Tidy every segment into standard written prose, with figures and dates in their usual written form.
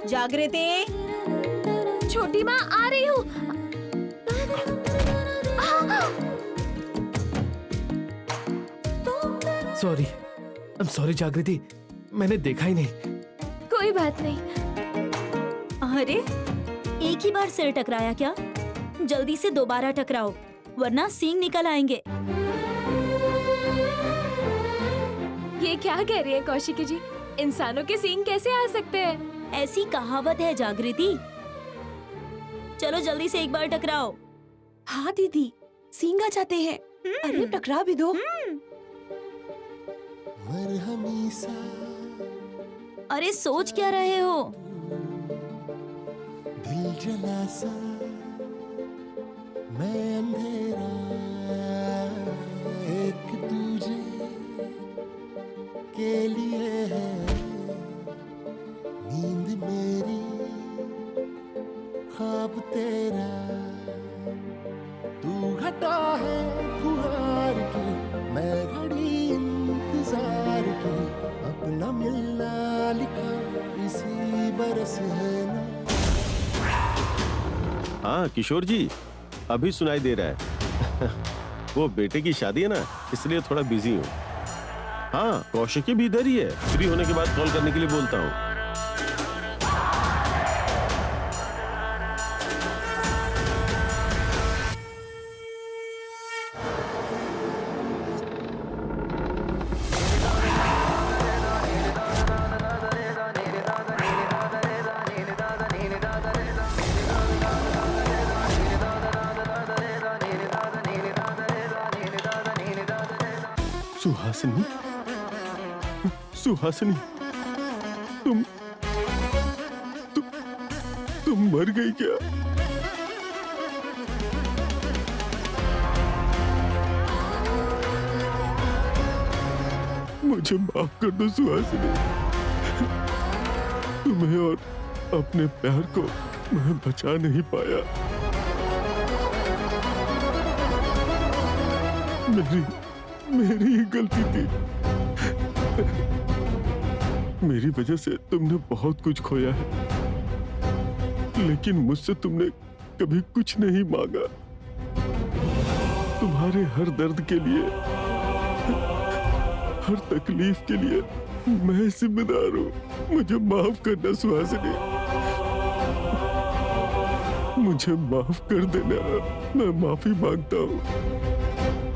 जागृति। छोटी माँ आ रही हूँ। सॉरी, आई एम सॉरी जागृति, मैंने देखा ही नहीं। कोई बात नहीं। अरे एक ही बार सिर टकराया क्या? जल्दी से दोबारा टकराओ वरना सींग निकल आएंगे। ये क्या कह रही है कौशिकी जी? इंसानों के सींग कैसे आ सकते हैं? ऐसी कहावत है जागृति। चलो जल्दी से एक बार टकराओ। हाँ दीदी, सींग आ जाते हैं। अरे टकरा भी दो। अरे सोच क्या रहे हो? दिल जला सा मैं अंधेरा, एक दूजे के लिए है नींद मेरी, ख्वाब तेरा। तू घटा है फुहार के, मैं घड़ी इंतजार के, अपना मिलना लिखा इसी बरस है ना। हाँ किशोर जी, अभी सुनाई दे रहा है। वो बेटे की शादी है ना, इसलिए थोड़ा बिजी हूँ। हाँ कौशिकी भी इधर ही है, फ्री होने के बाद कॉल करने के लिए बोलता हूँ। सुहासिनी, सुहासिनी, तुम मर गई क्या? मुझे माफ कर दो सुहासिनी, तुम्हें और अपने प्यार को मैं बचा नहीं पाया। मेरी ही गलती थी। मेरी वजह से तुमने बहुत कुछ खोया है, लेकिन मुझसे तुमने कभी कुछ नहीं मांगा। तुम्हारे हर दर्द के लिए, हर तकलीफ के लिए मैं जिम्मेदार हूँ। मुझे माफ करना सुहासिनी, मुझे माफ कर देना। मैं माफी मांगता हूँ।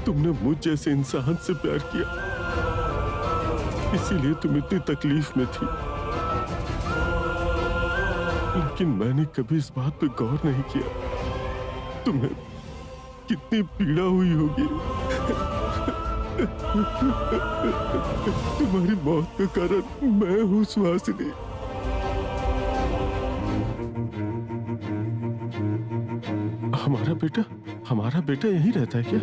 तुमने मुझ जैसे इंसान से प्यार किया, इसीलिए तुम इतनी तकलीफ में थी। लेकिन मैंने कभी इस बात पे गौर नहीं किया तुम्हें कितनी पीड़ा हुई होगी। तुम्हारी मौत का कारण मैं हूँ सुहासिनी। हमारा बेटा यहीं रहता है क्या?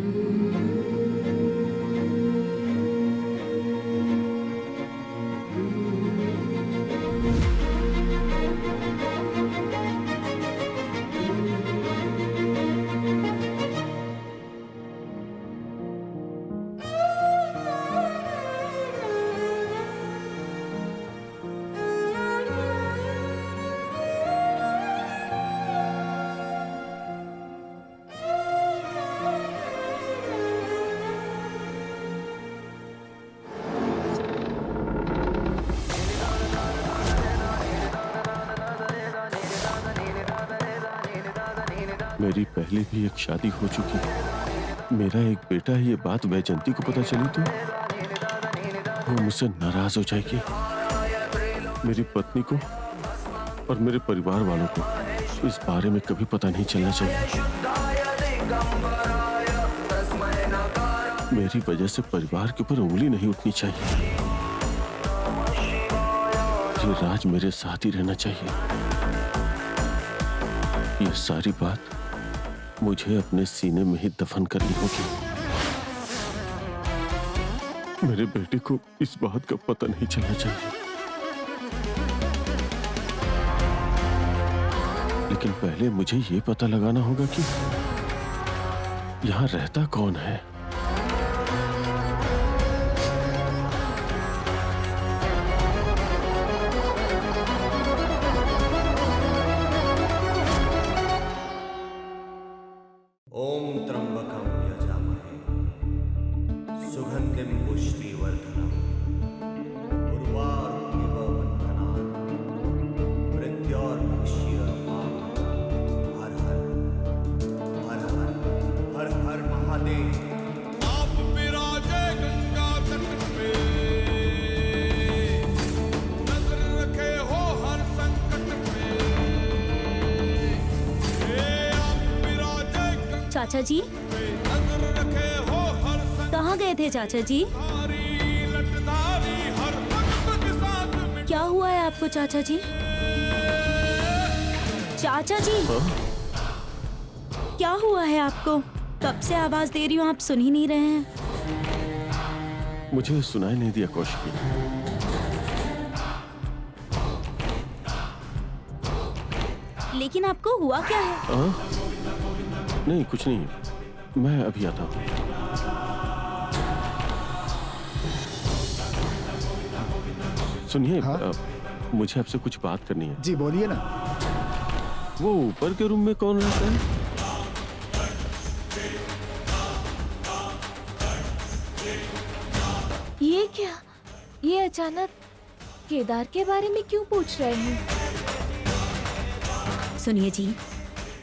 मेरी पहले भी एक शादी हो चुकी है। मेरा एक बेटा है, ये बात वैजंती को पता चली तो वो मुझसे नाराज हो जाएगी। मेरी पत्नी को और मेरे परिवार वालों को इस बारे में कभी पता नहीं चलना चाहिए। मेरी वजह से परिवार के ऊपर उंगली नहीं उठनी चाहिए। ये राज मेरे साथ ही रहना चाहिए। ये सारी बात मुझे अपने सीने में ही दफन करनी होगी। मेरे बेटे को इस बात का पता नहीं चलना चाहिए। लेकिन पहले मुझे ये पता लगाना होगा कि यहाँ रहता कौन है। चाचा जी, कहाँ गए थे चाचा जी? क्या हुआ है आपको चाचा जी? चाचा जी, क्या हुआ है आपको? कब से आवाज दे रही हूँ, आप सुन ही नहीं रहे हैं। मुझे सुनाई नहीं दिया कौशिकी। लेकिन आपको हुआ क्या है? नहीं, कुछ नहीं, मैं अभी आता हूँ। सुनिए, हाँ? मुझे आपसे कुछ बात करनी है। जी बोलिए ना। वो ऊपर के रूम में कौन रहता है? ये क्या? ये अचानक केदार के बारे में क्यों पूछ रहे हैं? सुनिए जी,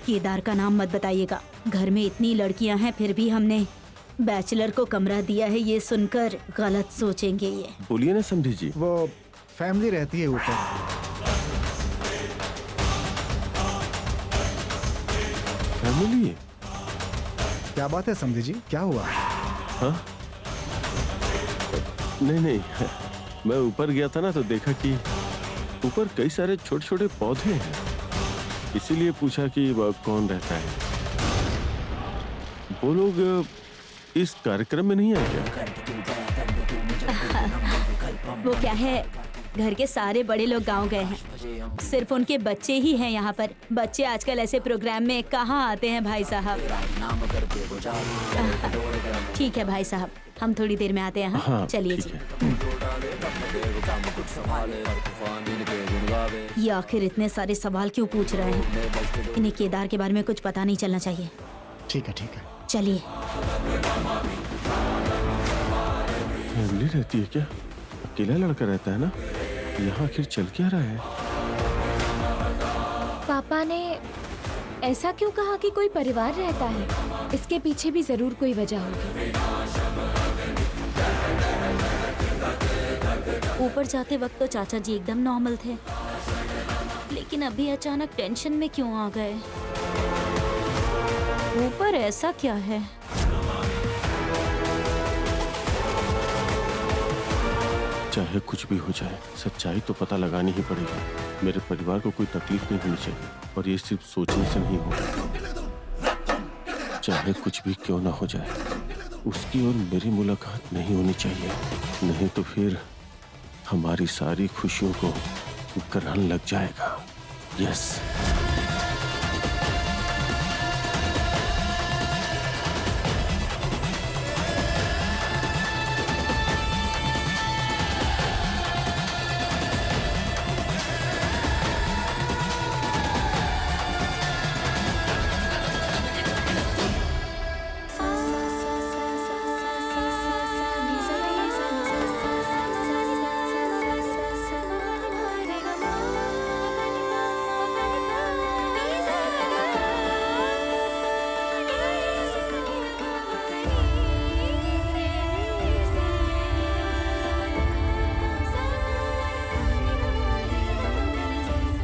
केदार का नाम मत बताइएगा। घर में इतनी लड़कियां हैं, फिर भी हमने बैचलर को कमरा दिया है, ये सुनकर गलत सोचेंगे ये। बोलिए ना समझी जी। वो फैमिली रहती है ऊपर। फैमिली? क्या बात है समझी जी, क्या हुआ? हाँ? नहीं, मैं ऊपर गया था ना, तो देखा कि ऊपर कई सारे छोटे छोटे पौधे हैं, इसीलिए पूछा कि वह कौन रहता है। वो लोग इस कार्यक्रम में नहीं आए क्या? वो क्या है, घर के सारे बड़े लोग गांव गए हैं, सिर्फ उनके बच्चे ही हैं यहाँ पर। बच्चे आजकल ऐसे प्रोग्राम में कहाँ आते हैं भाई साहब। ठीक है भाई साहब, हम थोड़ी देर में आते हैं। हाँ, चलिए ठीक जी। है। ये आखिर इतने सारे सवाल क्यों पूछ रहे हैं? इन्हें केदार के बारे में कुछ पता नहीं चलना चाहिए। ठीक है, ठीक है। चलिए। फैमिली रहती है क्या? अकेला लड़का रहता है ना? यहाँ आखिर चल क्या रहा है? पापा ने ऐसा क्यों कहा कि कोई परिवार रहता है? इसके पीछे भी जरूर कोई वजह होगी। ऊपर जाते वक्त तो चाचा जी एकदम नॉर्मल थे, लेकिन अभी अचानक टेंशन में क्यों आ गए? ऊपर ऐसा क्या है? चाहे कुछ भी हो जाए, सच्चाई तो पता लगानी ही पड़ेगी। मेरे परिवार को कोई तकलीफ नहीं होनी चाहिए, और ये सिर्फ सोचने से नहीं होगा। चाहे कुछ भी क्यों ना हो जाए, उसकी और मेरी मुलाकात नहीं होनी चाहिए, नहीं तो फिर हमारी सारी खुशियों को ग्रहण लग जाएगा। यस।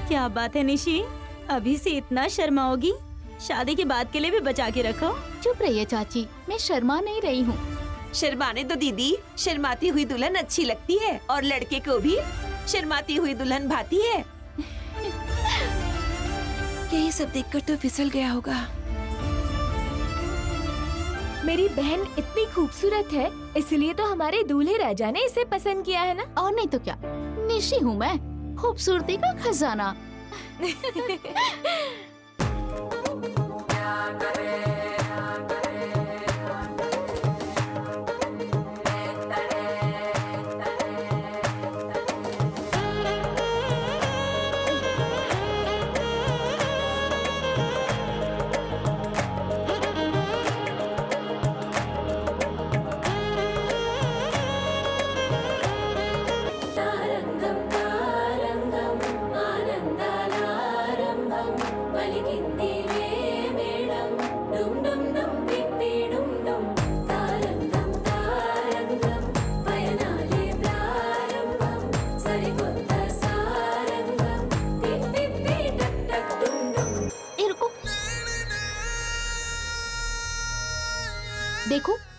क्या बात है निशी, अभी से इतना शर्माओगी? शादी के बाद के लिए भी बचा के रखो। चुप रहिए चाची, मैं शर्मा नहीं रही हूँ। शर्माने दो दीदी, शर्माती हुई दुल्हन अच्छी लगती है और लड़के को भी शर्माती हुई दुल्हन भाती है। यही सब देखकर तो फिसल गया होगा। मेरी बहन इतनी खूबसूरत है, इसलिए तो हमारे दूल्हे राजा ने इसे पसंद किया है ना। और नहीं तो क्या, निशी हूँ मैं, खूबसूरती का खजाना।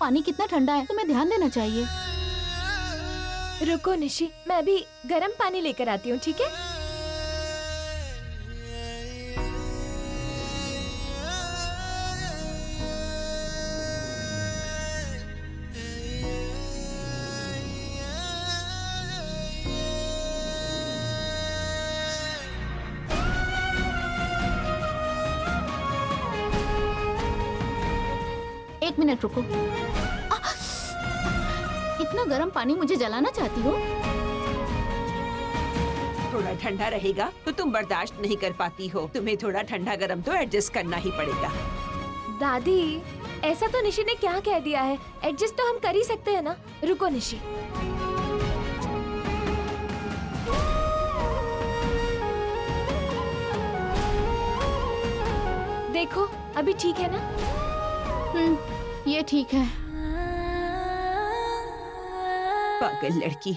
पानी कितना ठंडा है, तुम्हें ध्यान देना चाहिए। रुको निशी, मैं अभी गर्म पानी लेकर आती हूँ, ठीक है? एक मिनट रुको। इतना गर्म पानी मुझे जलाना चाहती हो? थोड़ा ठंडा रहेगा तो तुम बर्दाश्त नहीं कर पाती हो। तुम्हें थोड़ा ठंडा गरम तो एडजस्ट करना ही पड़ेगा। दादी, ऐसा तो निशी ने क्या कह दिया है, एडजस्ट तो हम कर ही सकते हैं ना। रुको निशी, देखो अभी ठीक है ना? ये ठीक है। पागल लड़की,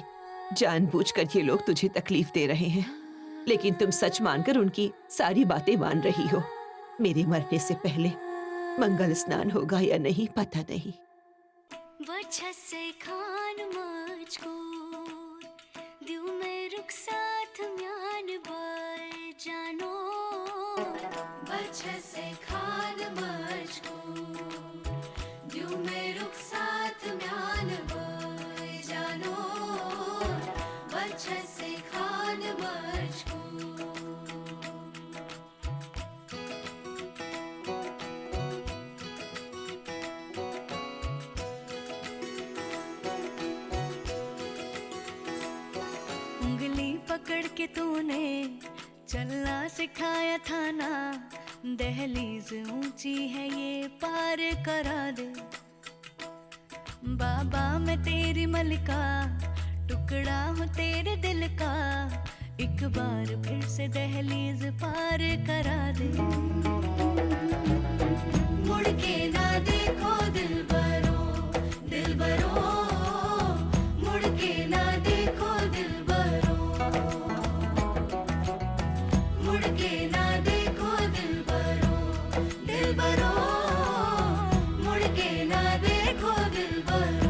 जानबूझकर ये लोग तुझे तकलीफ दे रहे हैं, लेकिन तुम सच मानकर उनकी सारी बातें मान रही हो। मेरे मरने से पहले मंगल स्नान होगा या नहीं पता नहीं। उंगली पकड़ के तूने चलना सिखाया था ना, दहलीज ऊंची है ये पार करा दे। बाबा मैं तेरी मलिका, टुकड़ा हूँ तेरे दिल का, एक बार फिर से दहलीज पार करा दे। मुड़ के ना देखो दिलबरो, दिलबरो, मुड़ के ना देखो दिलबरो, मुड़ के ना देखो दिलबरो, दिलबरो, मुड़ के ना देखो दिलबरो।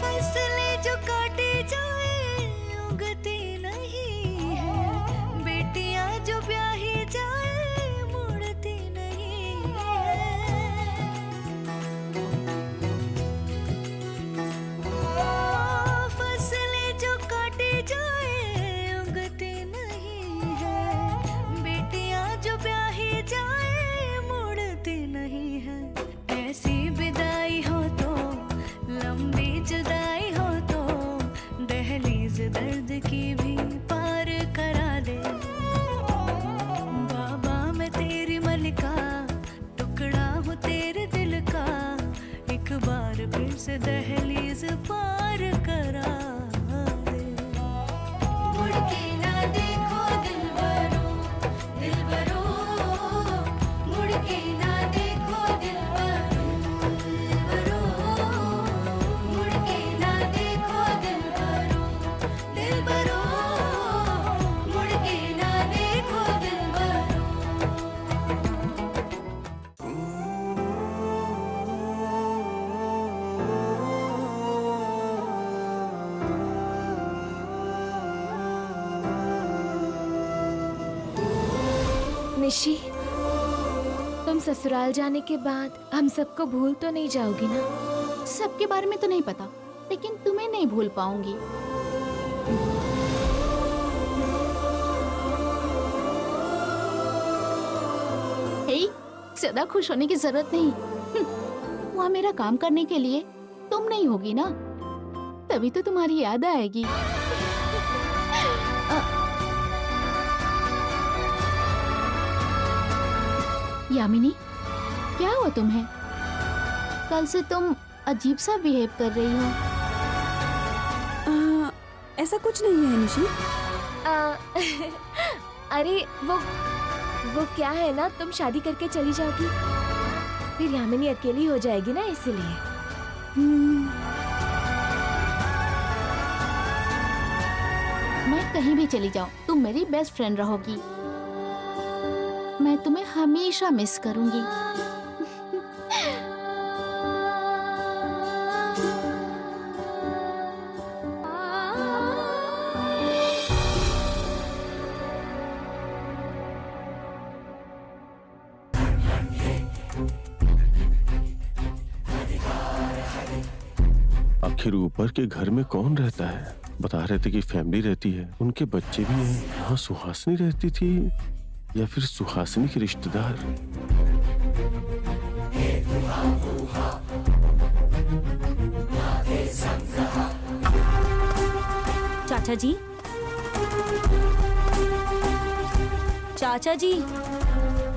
फसले जो काटे जाए उगती नहीं है, बेटियां जो ब्याही जाए मुड़ती नहीं है। फसले जो काटे जाए उगती नहीं है, बेटियां जो ब्याही जाए मुड़ती नहीं है। ऐसी विदाई हो तो लंबी जुदाई हो तो दहलीज दर्द की भी पार करा दे। बाबा मैं तेरी मलिका, टुकड़ा हूँ तेरे दिल का, एक बार फिर से दहलीज पार करा दे। मुड़ के ना देखो दिलबरो, दिलबरो, मुड़ के ना देखो दिलबरो, दिलबरो, मुड़ के ना देखो दिलबरो, दिलबरो, मुड़ के ना देखो दिलबरो। निशी, तुम ससुराल जाने के बाद हम सबको भूल तो नहीं जाओगी ना? सबके बारे में तो नहीं पता, लेकिन तुम्हें नहीं भूल पाऊंगी। हे, ज्यादा खुश होने की जरूरत नहीं। वहाँ मेरा काम करने के लिए तुम नहीं होगी ना, तभी तो तुम्हारी याद आएगी। यामिनी, क्या हुआ तुम्हें? कल से तुम अजीब सा बिहेव कर रही हो। ऐसा कुछ नहीं है निशी। अरे वो क्या है ना, तुम शादी करके चली जाओगी, फिर यामिनी अकेली हो जाएगी ना, इसीलिए। मैं कहीं भी चली जाऊं, तुम मेरी बेस्ट फ्रेंड रहोगी। मैं तुम्हें हमेशा मिस करूंगी। आखिर ऊपर के घर में कौन रहता है? बता रहे थे कि फैमिली रहती है, उनके बच्चे भी हैं। यहाँ सुहासिनी रहती थी या फिर सुहासिनी के रिश्तेदार? चाचा जी, चाचा जी,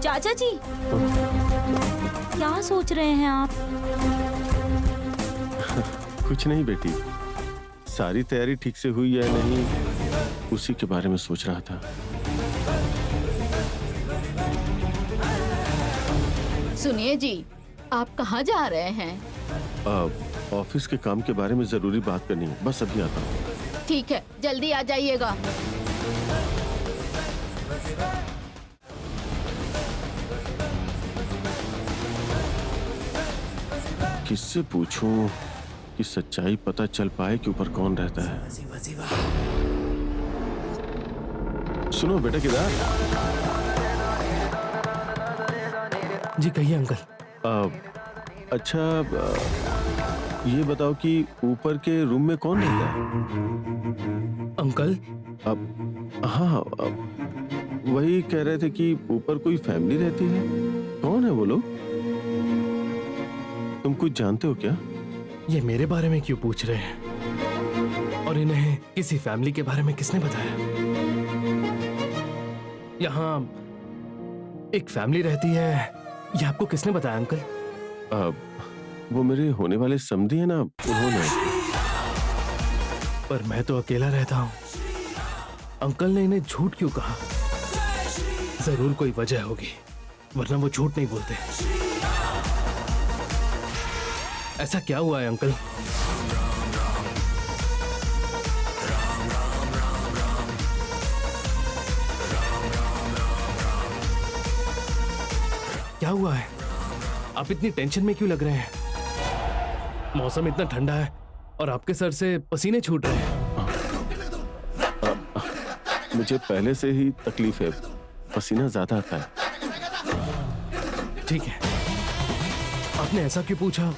चाचा जी, क्या सोच रहे हैं आप? कुछ नहीं बेटी, सारी तैयारी ठीक से हुई या नहीं उसी के बारे में सोच रहा था। सुनिए जी, आप कहाँ जा रहे हैं? ऑफिस के काम के बारे में जरूरी बात करनी है, बस अभी आता हूँ। ठीक है, जल्दी आ जाइएगा। किससे पूछूं कि सच्चाई पता चल पाए कि ऊपर कौन रहता है। सुनो बेटा केदार। जी कहिए अंकल। अच्छा, ये बताओ कि ऊपर के रूम में कौन रहता है? अंकल हाँ, वही कह रहे थे कि ऊपर कोई फैमिली रहती है। कौन है वो लोग? तुम कुछ जानते हो क्या? ये मेरे बारे में क्यों पूछ रहे हैं? और इन्हें किसी फैमिली के बारे में किसने बताया? यहाँ एक फैमिली रहती है, ये आपको किसने बताया अंकल? वो मेरे होने वाले समधी है ना, उन्होंने। पर मैं तो अकेला रहता हूँ। अंकल ने इन्हें झूठ क्यों कहा? जरूर कोई वजह होगी, वरना वो झूठ नहीं बोलते। ऐसा क्या हुआ है अंकल? क्या हुआ है? आप इतनी टेंशन में क्यों लग रहे हैं? मौसम इतना ठंडा है और आपके सर से पसीने छूट रहे हैं। मुझे पहले से ही तकलीफ है, पसीना ज्यादा आता है। ठीक है, आपने ऐसा क्यों पूछा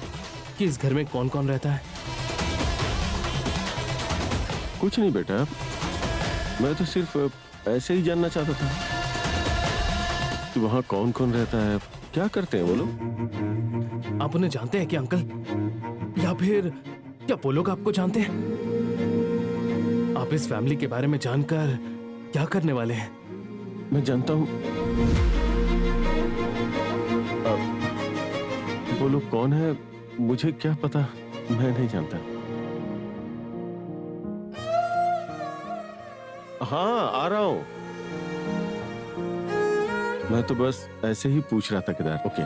कि इस घर में कौन कौन रहता है? कुछ नहीं बेटा, मैं तो सिर्फ ऐसे ही जानना चाहता था कि वहाँ कौन कौन रहता है, क्या करते हैं वो लोग। आप उन्हें जानते हैं क्या अंकल? या फिर क्या वो लोग आपको जानते हैं? आप इस फैमिली के बारे में जानकर क्या करने वाले हैं? मैं जानता हूँ वो लोग कौन है, मुझे क्या पता, मैं नहीं जानता। हाँ, आ रहा हूं। मैं तो बस ऐसे ही पूछ रहा था केदार। ओके।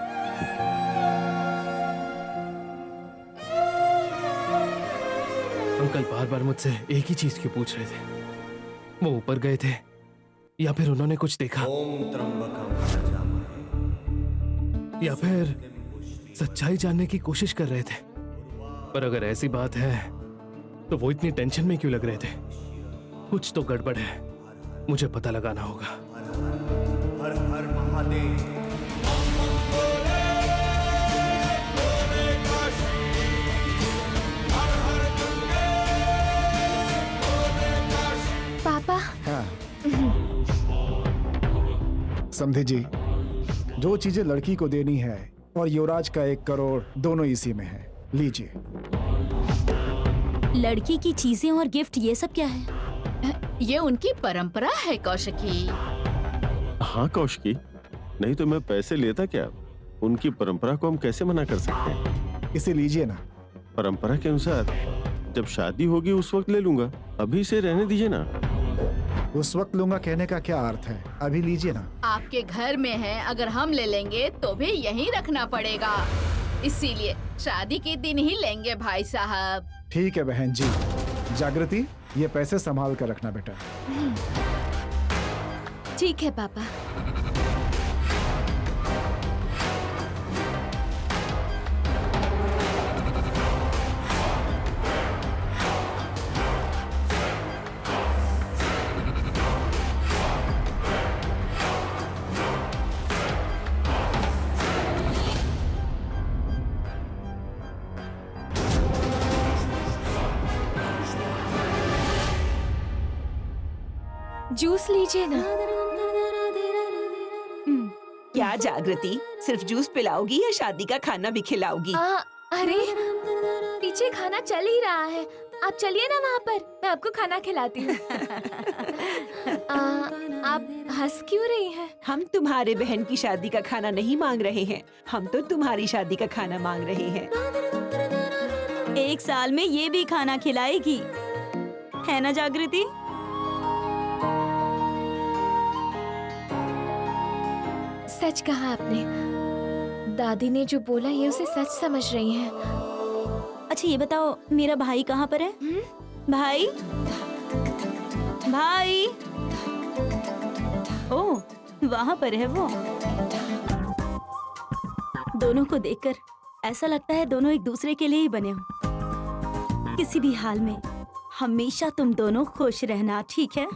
अंकल बार बार मुझसे एक ही चीज क्यों पूछ रहे थे? वो ऊपर गए थे या फिर उन्होंने कुछ देखा, या फिर सच्चाई जानने की कोशिश कर रहे थे? पर अगर ऐसी बात है तो वो इतनी टेंशन में क्यों लग रहे थे? कुछ तो गड़बड़ है, मुझे पता लगाना होगा। हर हर महादेव। पापा। हाँ। समझे जी, जो चीजें लड़की को देनी है और युवराज का 1 करोड़ दोनों इसी में है, लीजिए। लड़की की चीजें और गिफ्ट, ये सब क्या है? ये उनकी परंपरा है कौशिकी। हाँ कौशिकी, नहीं तो मैं पैसे लेता क्या? उनकी परंपरा को हम कैसे मना कर सकते हैं? इसे लीजिए ना, परंपरा के अनुसार जब शादी होगी उस वक्त ले लूंगा, अभी से रहने दीजिए ना। उस वक्त लूंगा कहने का क्या अर्थ है? अभी लीजिए ना। आपके घर में है, अगर हम ले लेंगे तो भी यहीं रखना पड़ेगा, इसीलिए शादी के दिन ही लेंगे भाई साहब। ठीक है बहन जी। जागृति, ये पैसे संभाल कर रखना बेटा। ठीक है पापा। जूस लीजिए ना। क्या जागृति, सिर्फ जूस पिलाओगी या शादी का खाना भी खिलाओगी? अरे पीछे खाना चल ही रहा है, आप चलिए ना वहाँ पर, मैं आपको खाना खिलाती हूँ। आप हंस क्यों रही हैं? हम तुम्हारे बहन की शादी का खाना नहीं मांग रहे हैं, हम तो तुम्हारी शादी का खाना मांग रहे हैं। 1 साल में ये भी खाना खिलाएगी, है ना जागृति? सच कहा आपने, दादी ने जो बोला ये उसे सच समझ रही हैं। अच्छा ये बताओ, मेरा भाई कहाँ पर है? भाई, भाई। ओह, वहाँ पर है वो। दोनों को देखकर ऐसा लगता है दोनों एक दूसरे के लिए ही बने हो। किसी भी हाल में हमेशा तुम दोनों खुश रहना, ठीक है?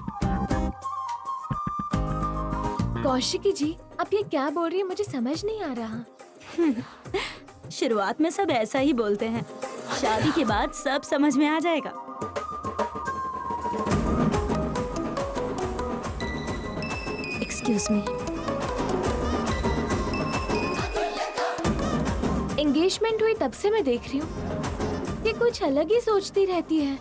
कौशिकी जी, आप ये क्या बोल रही है, मुझे समझ नहीं आ रहा। शुरुआत में सब ऐसा ही बोलते हैं, शादी के बाद सब समझ में आ जाएगा। Excuse me. एंगेजमेंट हुई तब से मैं देख रही हूँ, ये कुछ अलग ही सोचती रहती है।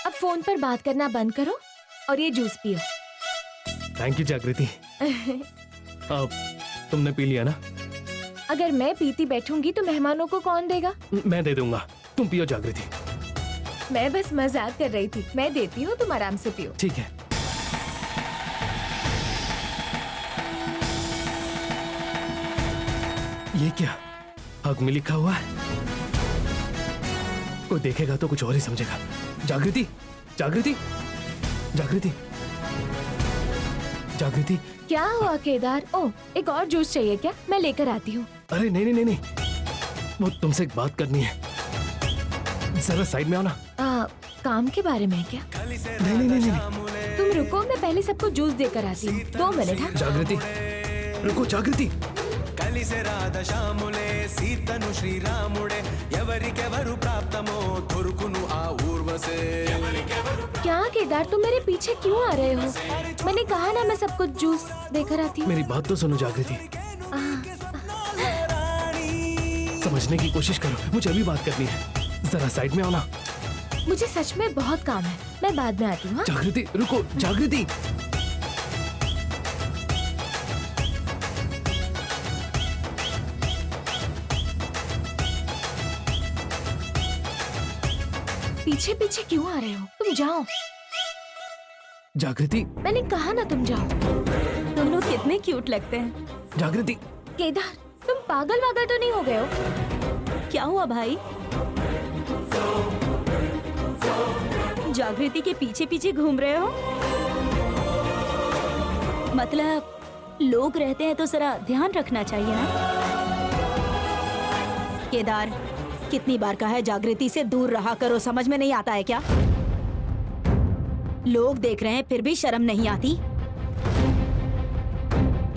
अब फोन पर बात करना बंद करो और ये जूस पियो। थैंक यू जागृति। अब तुमने पी लिया ना? अगर मैं पीती बैठूंगी तो मेहमानों को कौन देगा? मैं दे दूंगा, तुम पियो जागृति। मैं बस मजाक कर रही थी, मैं देती हूँ, तुम आराम से पियो। ठीक है। ये क्या हक में लिखा हुआ है? कोई देखेगा तो कुछ और ही समझेगा। जागृति, जागृति, जागृति, जागृति। क्या हुआ केदार? ओ, एक और जूस चाहिए क्या? मैं लेकर आती हूँ। अरे नहीं नहीं नहीं नहीं, वो तुमसे एक बात करनी है, जरा साइड में आओ ना। काम के बारे में क्या? नहीं नहीं नहीं नहीं, तुम रुको, मैं पहले सबको जूस देकर आती हूँ। 2 मिनट। हाँ जागृति रुको, जागृति। కలిసే రాధశాములే సీతను శ్రీరాముడే ఎవరికెవరు ప్రాప్తమో దొరుకును ఆ ఊర్వశే। क्या केदार, तुम मेरे पीछे क्यों आ रहे हो? मैंने कहा ना मैं सबको जूस देकर आती हूँ। मेरी बात तो सुनो जागृति, समझने की कोशिश करो, मुझे अभी बात करनी है, जरा साइड में आओ ना। मुझे सच में बहुत काम है, मैं बाद में आती हूँ। जागृति रुको, जागृति। पीछे पीछे क्यों आ रहे हो? तुम जाओ। जागृति, मैंने कहा ना तुम जाओ। तुम लोग कितने क्यूट लगते हैं। जागृति। केदार, तुम पागल वागल तो नहीं हो गए हो? क्या हुआ भाई? जागृति के पीछे पीछे घूम रहे हो? मतलब लोग रहते हैं तो जरा ध्यान रखना चाहिए ना। केदार, कितनी बार कहा है जागृति से दूर रहा करो, समझ में नहीं आता है क्या? लोग देख रहे हैं फिर भी शर्म नहीं आती।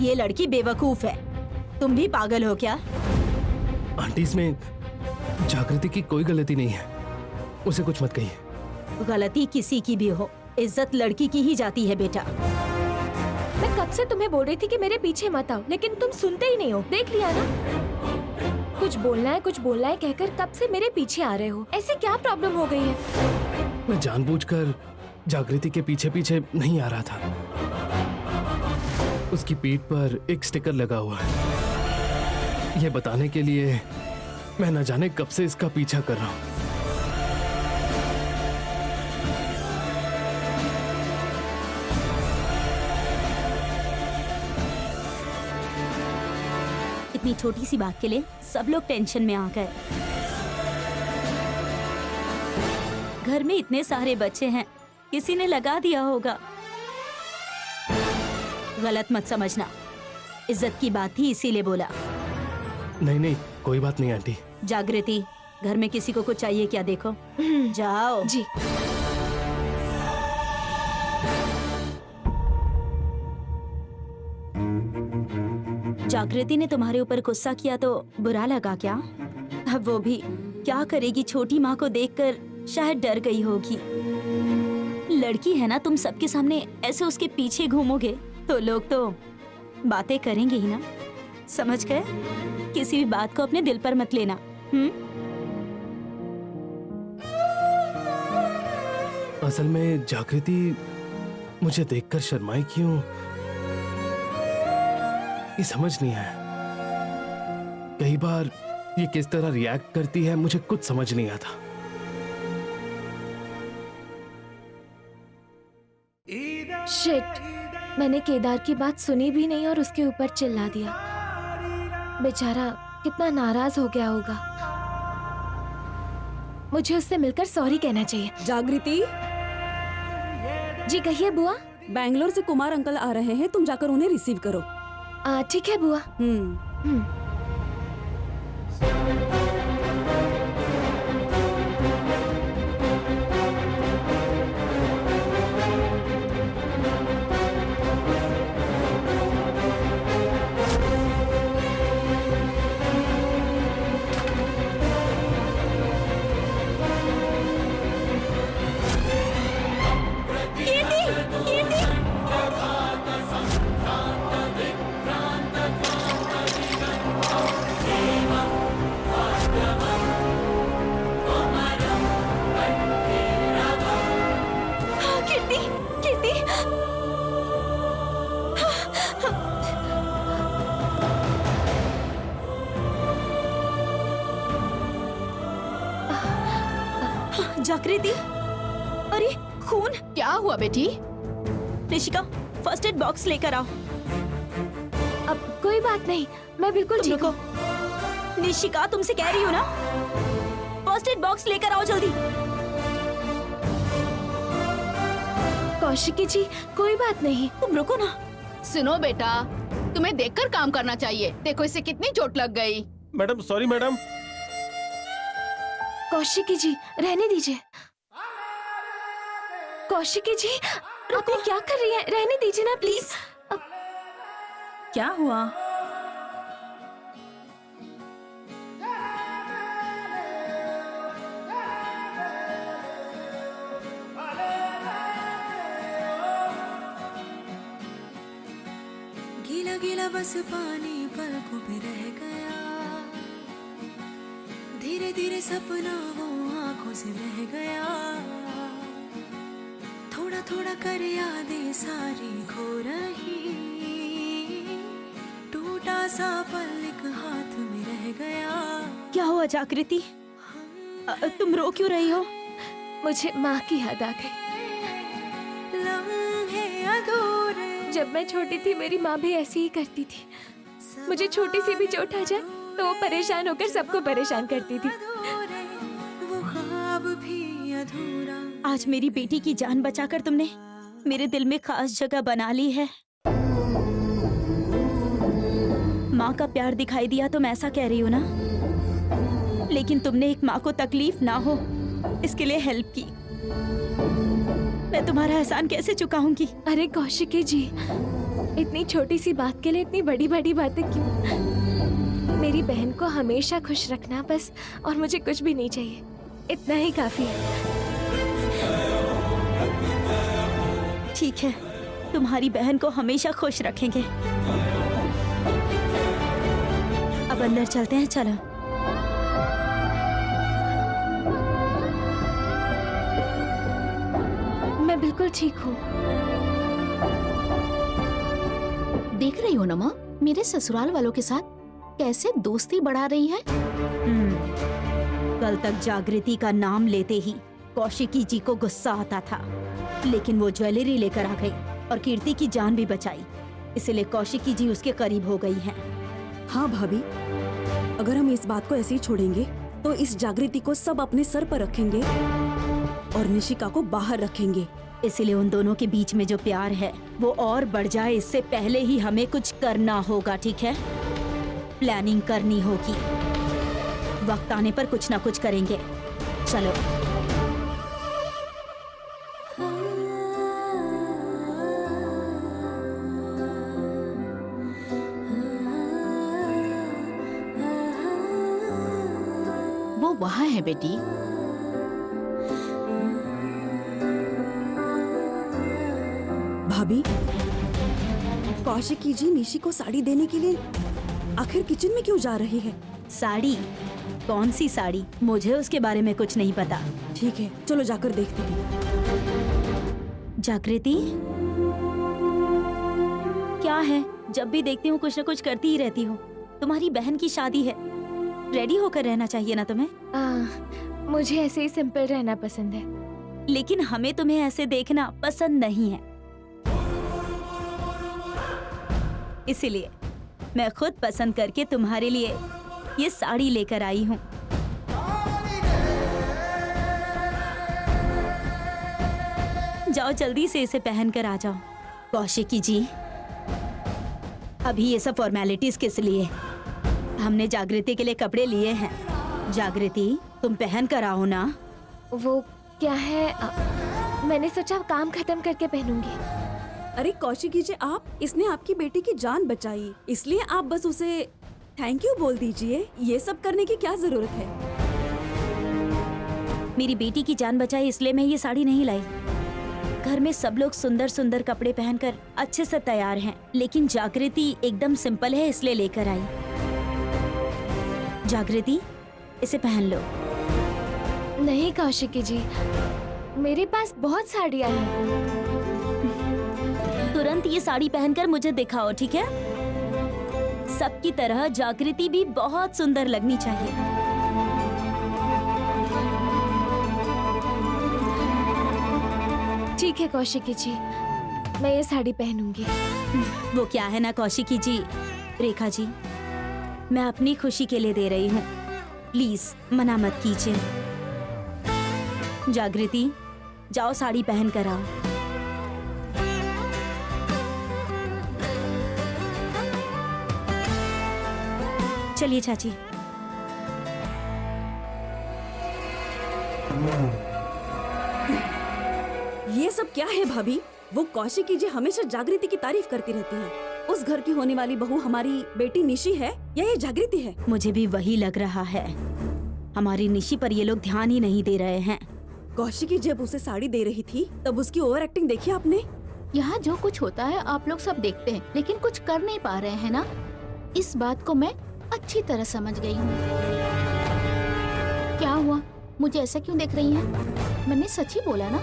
ये लड़की बेवकूफ है, तुम भी पागल हो क्या? आंटी, इसमें जागृति की कोई गलती नहीं है, उसे कुछ मत कहिए। गलती किसी की भी हो, इज्जत लड़की की ही जाती है बेटा। मैं कब से तुम्हें बोल रही थी कि मेरे पीछे मत आओ, लेकिन तुम सुनते ही नहीं हो। देख लिया ना, कुछ बोलना है कहकर कब से मेरे पीछे आ रहे हो। ऐसे क्या प्रॉब्लम हो गई है? मैं जानबूझकर जागृति के पीछे पीछे नहीं आ रहा था। उसकी पीठ पर एक स्टिकर लगा हुआ है, ये बताने के लिए मैं न जाने कब से इसका पीछा कर रहा हूं। इतनी छोटी सी बात के लिए सब लोग टेंशन में आ गए। घर में इतने सारे बच्चे हैं, किसी ने लगा दिया होगा। गलत मत समझना, इज्जत की बात थी इसीलिए बोला। नहीं नहीं, कोई बात नहीं आंटी। जागृति, घर में किसी को कुछ चाहिए क्या? देखो जाओ। जी। जागृति ने तुम्हारे ऊपर गुस्सा किया तो बुरा लगा क्या? अब वो भी क्या करेगी, छोटी माँ को देखकर शायद डर गई होगी। लड़की है ना, तुम सबके सामने ऐसे उसके पीछे घूमोगे तो लोग तो बातें करेंगे ही ना। समझ गए? किसी भी बात को अपने दिल पर मत लेना। असल में जागृति मुझे देखकर शर्माई क्यों, ये समझ नहीं आया। कई बार ये किस तरह रिएक्ट करती है मुझे कुछ समझ नहीं आता। शिट, मैंने केदार की बात सुनी भी नहीं और उसके ऊपर चिल्ला दिया। बेचारा कितना नाराज हो गया होगा। मुझे उससे मिलकर सॉरी कहना चाहिए। जागृति, जी कहिए बुआ। बैंगलोर से कुमार अंकल आ रहे हैं, तुम जाकर उन्हें रिसीव करो। ठीक है बुआ। जागृति, अरे खून! क्या हुआ बेटी? निशिका, फर्स्ट एड बॉक्स लेकर आओ। अब कोई बात नहीं, मैं बिल्कुल ठीक हूँ। निशिका, तुमसे कह रही हूँ ना, फर्स्ट एड बॉक्स लेकर आओ जल्दी। कौशिकी जी, कोई बात नहीं, तुम रुको ना। सुनो बेटा, तुम्हें देखकर काम करना चाहिए। देखो इसे कितनी चोट लग गई। Madam sorry madam. Kaushiki ji, रहने दीजिए। कौशिकी जी, आप ये क्या कर रही हैं? रहने दीजिए ना प्लीज। क्या हुआ? गीला गीला बस पानी पलकों पे रह गया, धीरे धीरे सपना वो आंखों से बह गया। थोड़ा थोड़ा कर यादें सारी खो रही, टूटा सा पल एक हाथ में रह गया। क्या हुआ जागृति? तुम रो क्यों रही हो? मुझे माँ की याद आ गई। लम्हे अधूरे, जब मैं छोटी थी मेरी माँ भी ऐसी ही करती थी। मुझे छोटी सी भी चोट आ जाए तो वो परेशान होकर सबको परेशान करती थी। वो ख्वाब भी अधूरा। आज मेरी बेटी की जान बचाकर तुमने मेरे दिल में खास जगह बना ली है। माँ का प्यार दिखाई दिया तुम ऐसा कह रही हो ना, लेकिन तुमने एक माँ को तकलीफ ना हो इसके लिए हेल्प की। मैं तुम्हारा एहसान कैसे चुकाऊंगी? अरे कौशिकी जी, इतनी छोटी सी बात के लिए इतनी बड़ी बड़ी बातें क्यों? मेरी बहन को हमेशा खुश रखना बस, और मुझे कुछ भी नहीं चाहिए, इतना ही काफी है। ठीक है, तुम्हारी बहन को हमेशा खुश रखेंगे। अब अंदर चलते हैं, चलो। बिल्कुल ठीक हूँ। देख रही हो ना माँ, मेरे ससुराल वालों के साथ कैसे दोस्ती बढ़ा रही है। कल तक जागृति का नाम लेते ही कौशिकी जी को गुस्सा आता था, लेकिन वो ज्वेलरी लेकर आ गई और कीर्ति की जान भी बचाई, इसलिए कौशिकी जी उसके करीब हो गई हैं। हाँ भाभी, अगर हम इस बात को ऐसे ही छोड़ेंगे तो इस जागृति को सब अपने सर पर रखेंगे और निशिका को बाहर रखेंगे। इसलिए उन दोनों के बीच में जो प्यार है वो और बढ़ जाए, इससे पहले ही हमें कुछ करना होगा, ठीक है? प्लानिंग करनी होगी। वक्त आने पर कुछ ना कुछ करेंगे। चलो। वो वहाँ है बेटी। भाभी, कौशिकी जी निशी को साड़ी देने के लिए आखिर किचन में क्यों जा रही है? साड़ी? कौन सी साड़ी? मुझे उसके बारे में कुछ नहीं पता। ठीक है, चलो जाकर देखते हैं। जागृति, क्या है? जब भी देखती हूँ कुछ न कुछ करती ही रहती हो। तुम्हारी बहन की शादी है, रेडी होकर रहना चाहिए ना तुम्हें? मुझे ऐसे ही सिंपल रहना पसंद है। लेकिन हमें तुम्हें ऐसे देखना पसंद नहीं है, इसीलिए मैं खुद पसंद करके तुम्हारे लिए ये साड़ी लेकर आई हूँ। जाओ जल्दी से इसे पहन कर आ जाओ। कौशिकी जी, अभी ये सब फॉर्मेलिटीज किस लिए? हमने जागृति के लिए कपड़े लिए हैं। जागृति, तुम पहन कर आओ ना। वो क्या है, मैंने सोचा काम खत्म करके पहनूंगी। अरे कौशिकी जी, इसने आपकी बेटी की जान बचाई, इसलिए आप बस उसे थैंक यू बोल दीजिए। ये सब करने की क्या जरूरत है? मेरी बेटी की जान बचाई इसलिए मैं ये साड़ी नहीं लाई। घर में सब लोग सुंदर सुंदर कपड़े पहनकर अच्छे से तैयार हैं, लेकिन जागृति एकदम सिंपल है, इसलिए लेकर आई। जागृति, इसे पहन लो। नहीं कौशिकी जी, मेरे पास बहुत साड़ियाँ हैं। तुरंत ये साड़ी पहनकर मुझे दिखाओ, ठीक है? सबकी तरह जागृति भी बहुत सुंदर लगनी चाहिए। ठीक है कौशिकी जी, मैं ये साड़ी पहनूंगी। वो क्या है ना कौशिकी जी, रेखा जी, मैं अपनी खुशी के लिए दे रही हूँ, प्लीज मना मत कीजिए। जागृति, जाओ साड़ी पहन कर आओ। चलिए चाची। ये सब क्या है भाभी? वो कौशिकी जी हमेशा जागृति की तारीफ करती रहती है। उस घर की होने वाली बहू हमारी बेटी निशी है या ये जागृति है? मुझे भी वही लग रहा है। हमारी निशी पर ये लोग ध्यान ही नहीं दे रहे हैं। कौशिकी जब उसे साड़ी दे रही थी तब उसकी ओवर एक्टिंग देखी आपने? यहाँ जो कुछ होता है आप लोग सब देखते हैं, लेकिन कुछ कर नहीं पा रहे हैं ना। इस बात को मैं अच्छी तरह समझ गई हूँ। क्या हुआ? मुझे ऐसा क्यों देख रही हैं? मैंने सच ही बोला ना।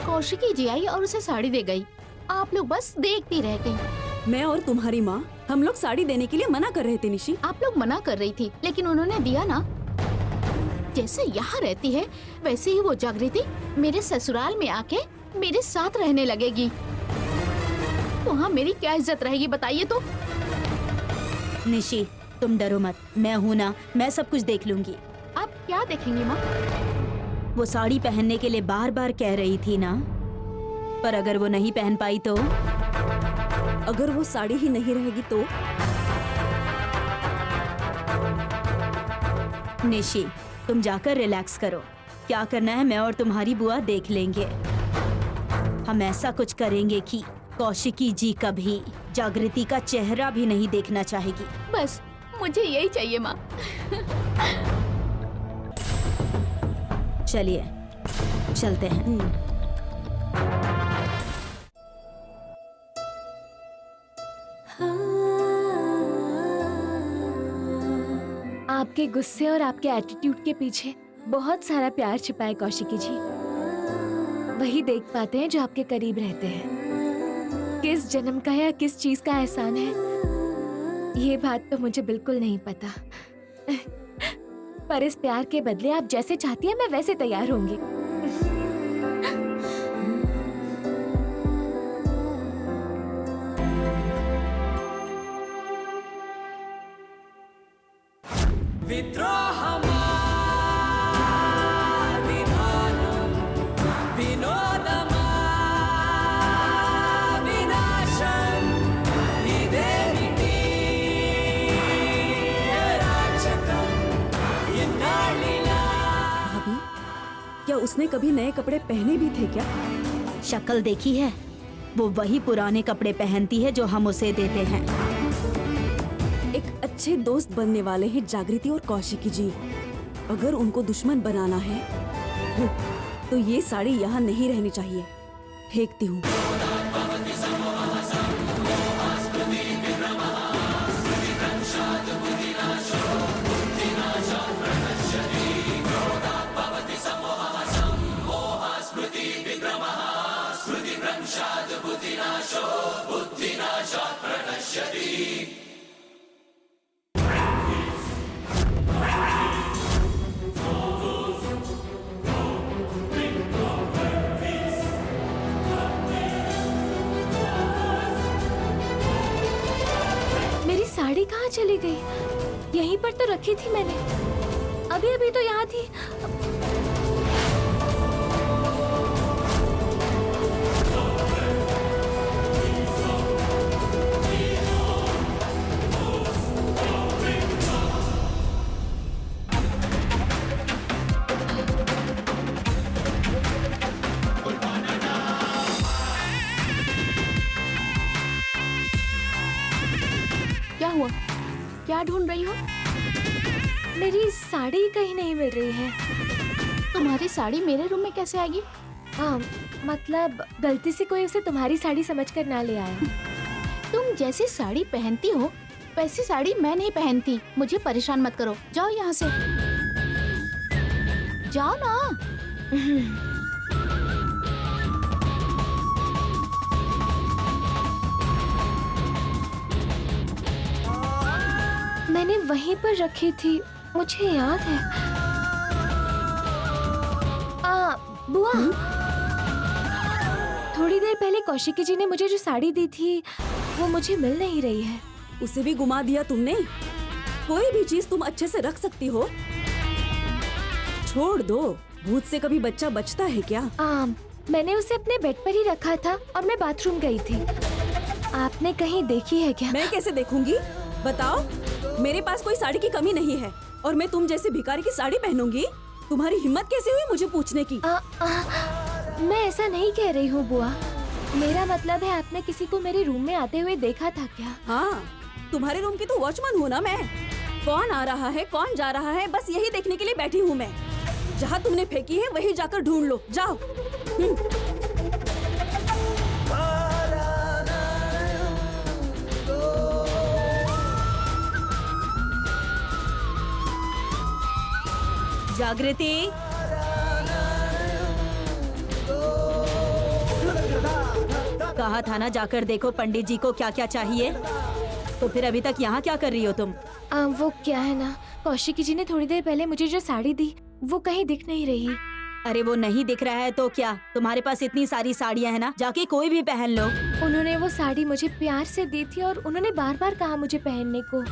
कौशिकी जी आई और उसे साड़ी दे गई, आप लोग बस देखती रह गई। मैं और तुम्हारी माँ, हम लोग साड़ी देने के लिए मना कर रहे थे निशी। आप लोग मना कर रही थी, लेकिन उन्होंने दिया ना। जैसे यहाँ रहती है वैसे ही वो जागृति मेरे ससुराल में आके मेरे साथ रहने लगेगी। तो हाँ, मेरी क्या इज्जत रहेगी बताइए तो। निशी, तुम डरो मत, मैं हूँ ना, मैं सब कुछ देख लूंगी। आप क्या देखेंगी माँ? वो साड़ी पहनने के लिए बार बार कह रही थी ना, पर अगर वो नहीं पहन पाई तो? अगर वो साड़ी ही नहीं रहेगी तो? निशी, तुम जाकर रिलैक्स करो। क्या करना है मैं और तुम्हारी बुआ देख लेंगे। हम ऐसा कुछ करेंगे कि कौशिकी जी कभी जागृति का चेहरा भी नहीं देखना चाहेगी। बस मुझे यही चाहिए माँ। चलिए चलते हैं। आपके गुस्से और आपके एटीट्यूड के पीछे बहुत सारा प्यार छिपा है कौशिकी जी। वही देख पाते हैं जो आपके करीब रहते हैं। किस जन्म का या किस चीज का एहसान है, ये बात तो मुझे बिल्कुल नहीं पता। पर इस प्यार के बदले आप जैसे चाहती हैं मैं वैसे तैयार होंगी। भाभी, क्या उसने कभी नए कपड़े पहने भी थे क्या? शक्ल देखी है? वो वही पुराने कपड़े पहनती है जो हम उसे देते हैं। एक अच्छे दोस्त बनने वाले हैं जागृति और कौशिकी जी। अगर उनको दुश्मन बनाना है तो ये साड़ी यहाँ नहीं रहनी चाहिए। फेंकती हूँ। मेरी साड़ी कहाँ चली गई? यहीं पर तो रखी थी मैंने। अभी अभी तो यहाँ थी। क्या हुआ? क्या ढूंढ रही हो? मेरी साड़ी कहीं नहीं मिल रही है। तुम्हारी साड़ी मेरे रूम में कैसे आएगी? मतलब गलती से कोई उसे तुम्हारी साड़ी समझकर ना ले आया। तुम जैसी साड़ी पहनती हो वैसी साड़ी मैं नहीं पहनती। मुझे परेशान मत करो, जाओ यहाँ से। जाओ ना। मैंने वहीं पर रखी थी, मुझे याद है। बुआ, थोड़ी देर पहले कौशिकी जी ने मुझे जो साड़ी दी थी वो मुझे मिल नहीं रही है। उसे भी गुमा दिया तुमने? कोई भी चीज तुम अच्छे से रख सकती हो। छोड़ दो, भूत से कभी बच्चा बचता है क्या? मैंने उसे अपने बेड पर ही रखा था और मैं बाथरूम गई थी। आपने कहीं देखी है क्या? मैं कैसे देखूंगी? बताओ। मेरे पास कोई साड़ी की कमी नहीं है और मैं तुम जैसे भिखारी की साड़ी पहनूंगी? तुम्हारी हिम्मत कैसे हुई मुझे पूछने की? मैं ऐसा नहीं कह रही हूँ बुआ। मेरा मतलब है आपने किसी को मेरे रूम में आते हुए देखा था क्या? हाँ, तुम्हारे रूम की तो वॉचमैन हूँ ना मैं। कौन आ रहा है कौन जा रहा है बस यही देखने के लिए बैठी हूँ मैं। जहाँ तुमने फेंकी है वही जाकर ढूंढ लो, जाओ। जागृति, कहा था ना जाकर देखो पंडित जी को क्या क्या चाहिए। तो फिर अभी तक यहाँ क्या कर रही हो तुम? वो क्या है ना, कौशिकी जी ने थोड़ी देर पहले मुझे जो साड़ी दी वो कहीं दिख नहीं रही। अरे वो नहीं दिख रहा है तो क्या? तुम्हारे पास इतनी सारी साड़ियाँ है ना, जाके कोई भी पहन लो। उन्होंने वो साड़ी मुझे प्यार से दी थी और उन्होंने बार बार कहा मुझे पहनने को,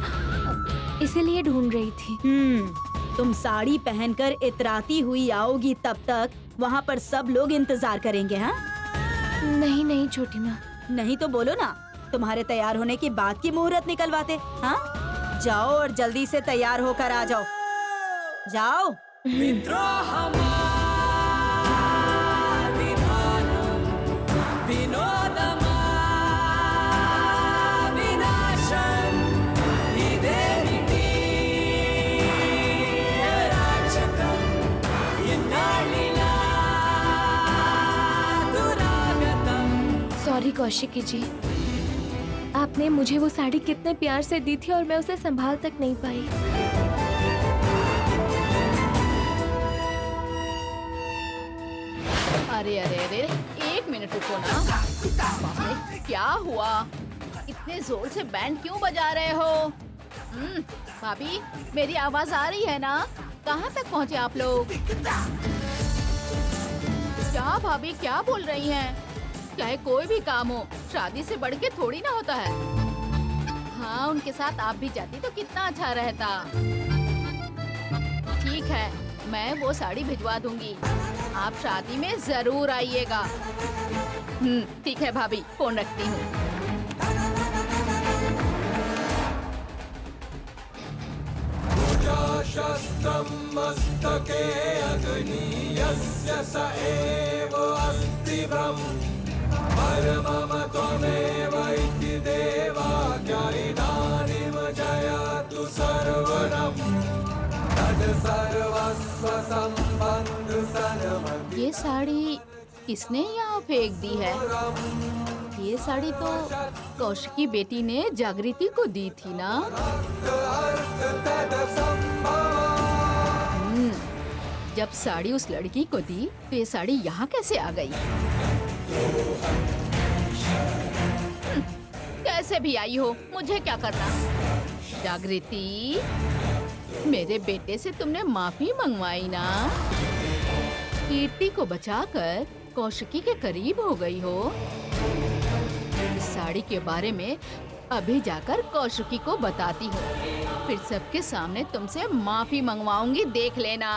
इसीलिए ढूंढ रही थी। तुम साड़ी पहनकर इतराती हुई आओगी तब तक वहाँ पर सब लोग इंतजार करेंगे। हाँ? नहीं नहीं छोटी माँ। नहीं तो बोलो ना, तुम्हारे तैयार होने के बाद की मुहूर्त निकलवाते। हाँ, जाओ और जल्दी से तैयार होकर आ जाओ। जाओ। सॉरी कौशिकी जी, आपने मुझे वो साड़ी कितने प्यार से दी थी और मैं उसे संभाल तक नहीं पाई। अरे अरे अरे, एक मिनट रुको ना। बाप रे, क्या हुआ? इतने जोर से बैंड क्यों बजा रहे हो? भाभी, मेरी आवाज आ रही है ना? कहाँ तक पहुँचे आप लोग? क्या भाभी, क्या बोल रही हैं? चाहे कोई भी काम हो, शादी से बढ़ के थोड़ी ना होता है। हाँ, उनके साथ आप भी जाती तो कितना अच्छा रहता। ठीक है, मैं वो साड़ी भिजवा दूंगी। आप शादी में जरूर आइएगा। ठीक है भाभी, फोन रखती हूँ। शस्त्रं मस्तके अग्नियस्य स एव अस्ति ब्रह्म परमम त्वमेव इति देवा इदानीं जयतु सर्वरम् तद् सर्वस्व सम्बन्ध सन्मति। ये साड़ी किसने यहाँ फेंक दी है? ये साड़ी तो कौशिक की बेटी ने जागृति को दी थी ना? जब साड़ी उस लड़की को दी तो ये साड़ी यहाँ कैसे आ गई? कैसे भी आई हो, मुझे क्या करना? जागृति, मेरे बेटे से तुमने माफी मंगवाई ना? कीर्ति को बचाकर कौशिकी के करीब हो गई हो। इस साड़ी के बारे में अभी जाकर कौशिकी को बताती हूँ, फिर सबके सामने तुमसे माफी मंगवाऊंगी, देख लेना।